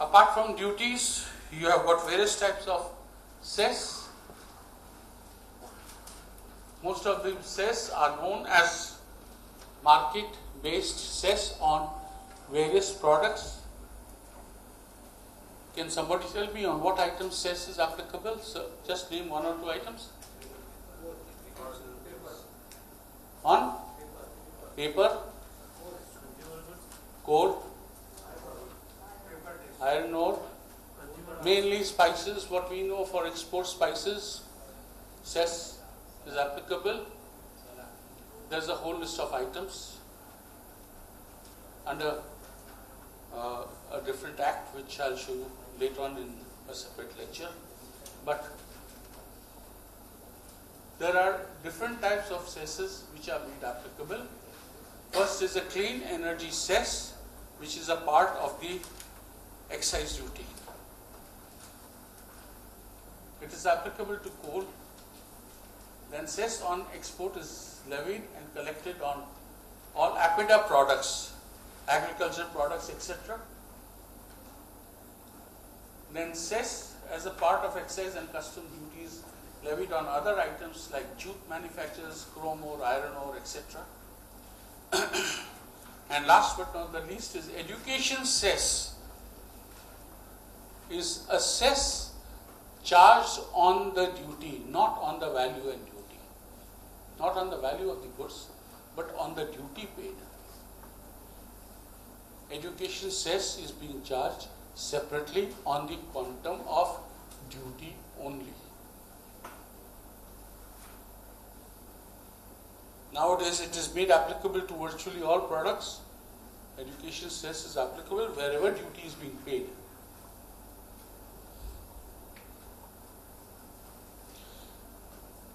Apart from duties, you have got various types of cess. Most of the cess are known as market-based cess on various products. Can somebody tell me on what items cess is applicable? So just name one or two items. On paper, coal, iron ore, mainly spices. What we know for export spices, cess is applicable. There's a whole list of items under a different act, which I'll show you later on in a separate lecture. But there are different types of cesses which are made applicable. First is a clean energy cess, which is a part of the excise duty. It is applicable to coal. Then cess on export is levied and collected on all APIDA products, agricultural products, etc. Then cess as a part of excise and custom duties levied on other items like jute manufacturers, chrome ore, iron ore, etc. And last but not the least is education cess. Is a cess charged on the duty, not on the value and duty, not on the value of the goods, but on the duty paid. Education cess is being charged separately on the quantum of duty only. Nowadays it is made applicable to virtually all products. Education cess is applicable wherever duty is being paid.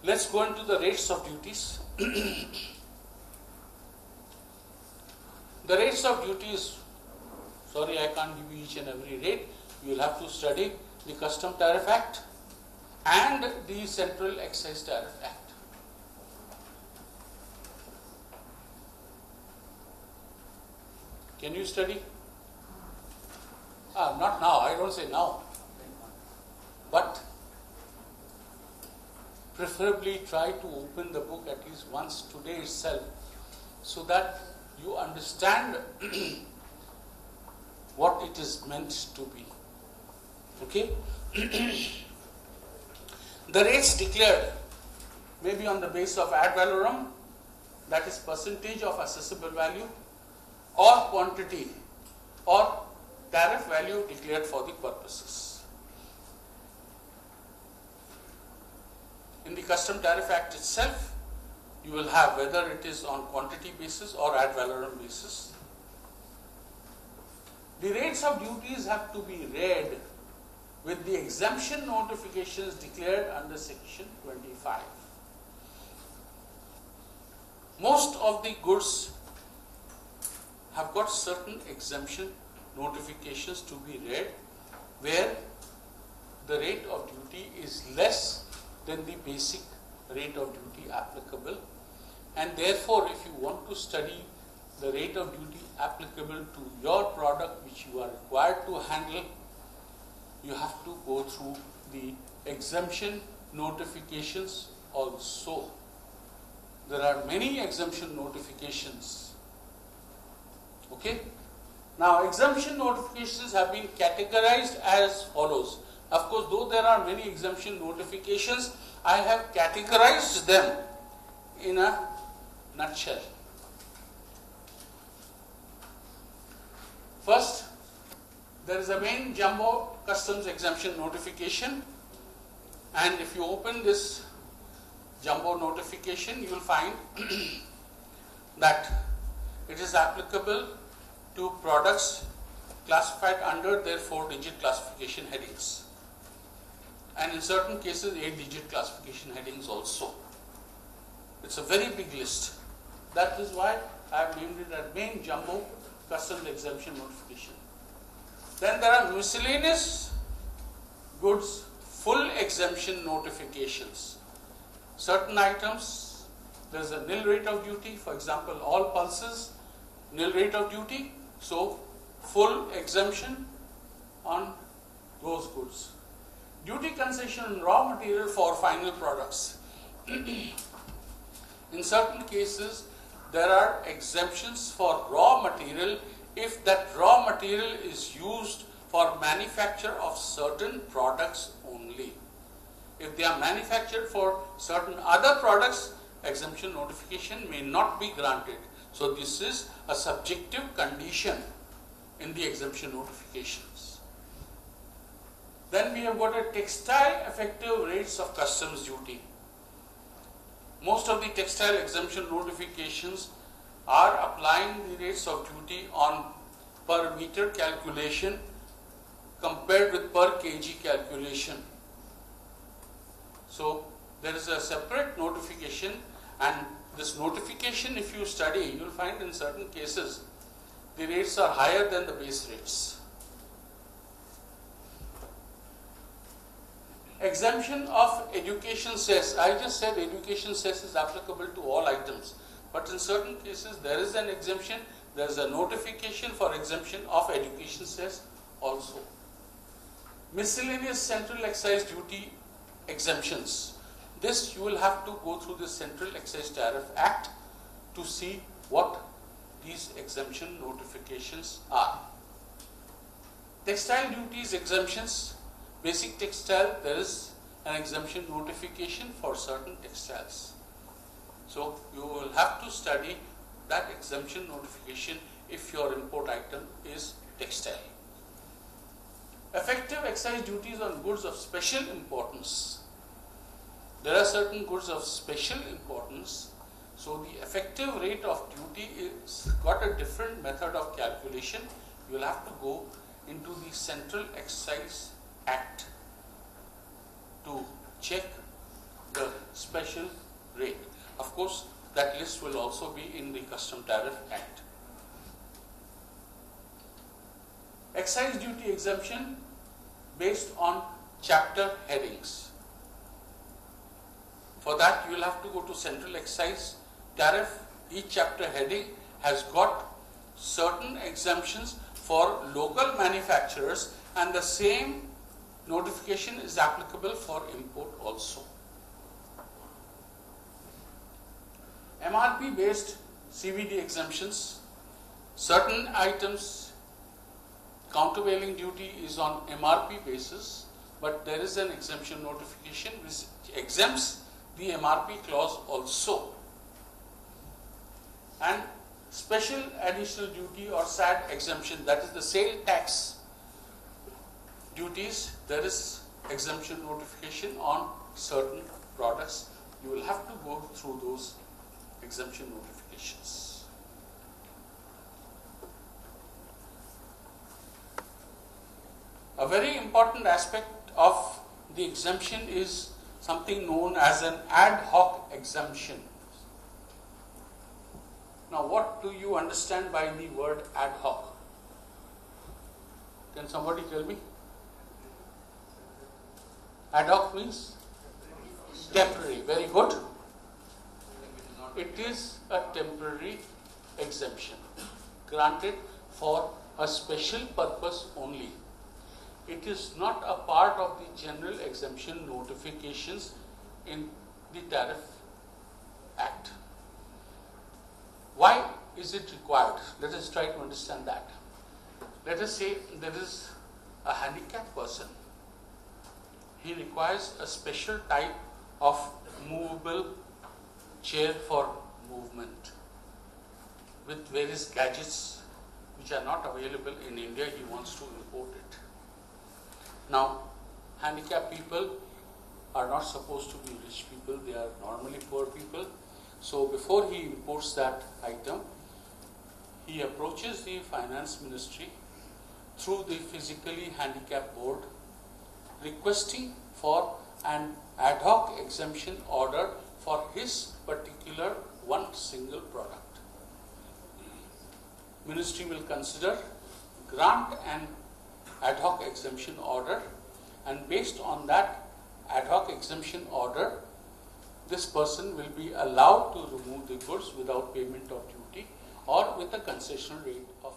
Let's go into the rates of duties. The rates of duties, sorry I can't give you each and every rate. You will have to study the Custom Tariff Act and the Central Excise Tariff Act. Can you study? Not now, I don't say now. But preferably try to open the book at least once today itself so that you understand what it is meant to be. Okay? The rates declared may be on the basis of ad valorem, that is percentage of assessable value, or quantity or tariff value declared for the purposes. In the Custom Tariff Act itself, you will have whether it is on quantity basis or ad valorem basis. The rates of duties have to be read with the exemption notifications declared under Section 25. Most of the goods have got certain exemption notifications to be read where the rate of duty is less than the basic rate of duty applicable, and therefore if you want to study the rate of duty applicable to your product which you are required to handle, you have to go through the exemption notifications also. There are many exemption notifications. Okay? Now, exemption notifications have been categorized as follows. Of course, though there are many exemption notifications, I have categorized them in a nutshell. First, there is a main jumbo customs exemption notification, and if you open this jumbo notification, you will find that it is applicable to products classified under their 4-digit classification headings, and in certain cases 8-digit classification headings also. It's a very big list. That is why I have named it as main jumbo customs exemption notification. Then there are miscellaneous goods full exemption notifications. Certain items, there is a nil rate of duty. For example, all pulses, nil rate of duty. So, full exemption. on those goods. Duty concession on raw material for final products. In certain cases, there are exemptions for raw material if that raw material is used for manufacture of certain products only. If they are manufactured for certain other products, exemption notification may not be granted. So this is a subjective condition in the exemption notifications. Then we have got a textile effective rates of customs duty. Most of the textile exemption notifications are applying the rates of duty on per meter calculation compared with per kg calculation. So there is a separate notification, and this notification, if you study, you will find in certain cases the rates are higher than the base rates. Exemption of education cess. I just said education cess is applicable to all items, but in certain cases there is an exemption, there is a notification for exemption of education cess also. Miscellaneous central excise duty exemptions. This you will have to go through the Central Excise Tariff Act to see what these exemption notifications are. Textile duties exemptions. Basic textile, there is an exemption notification for certain textiles. So you will have to study that exemption notification if your import item is textile. Effective excise duties on goods of special importance. There are certain goods of special importance, so the effective rate of duty is got a different method of calculation. You will have to go into the Central Excise Act to check the special rate. Of course, that list will also be in the Custom Tariff Act. Excise duty exemption based on chapter headings. For that, you will have to go to Central Excise Tariff. Each chapter heading has got certain exemptions for local manufacturers, and the same notification is applicable for import also. MRP based CVD exemptions. Certain items countervailing duty is on MRP basis, but there is an exemption notification which exempts the MRP clause also. And special additional duty or SAD exemption, that is the sale tax duties, there is exemption notification on certain products. You will have to go through those exemption notifications. A very important aspect of the exemption is something known as an ad hoc exemption. Now, what do you understand by the word ad hoc? Can somebody tell me? Ad hoc means temporary. Very good. It is a temporary exemption granted for a special purpose only. It is not a part of the general exemption notifications in the Tariff Act. Why is it required? Let us try to understand that. Let us say there is a handicapped person. He requires a special type of movable chair for movement with various gadgets which are not available in India. He wants to import it. Now, handicapped people are not supposed to be rich people, they are normally poor people. So before he imports that item, he approaches the Finance Ministry through the Physically Handicapped Board requesting for an ad hoc exemption order for his particular one single product. Ministry will consider, grant an ad hoc exemption order, and based on that ad hoc exemption order, this person will be allowed to remove the goods without payment of duty or with a concessional rate of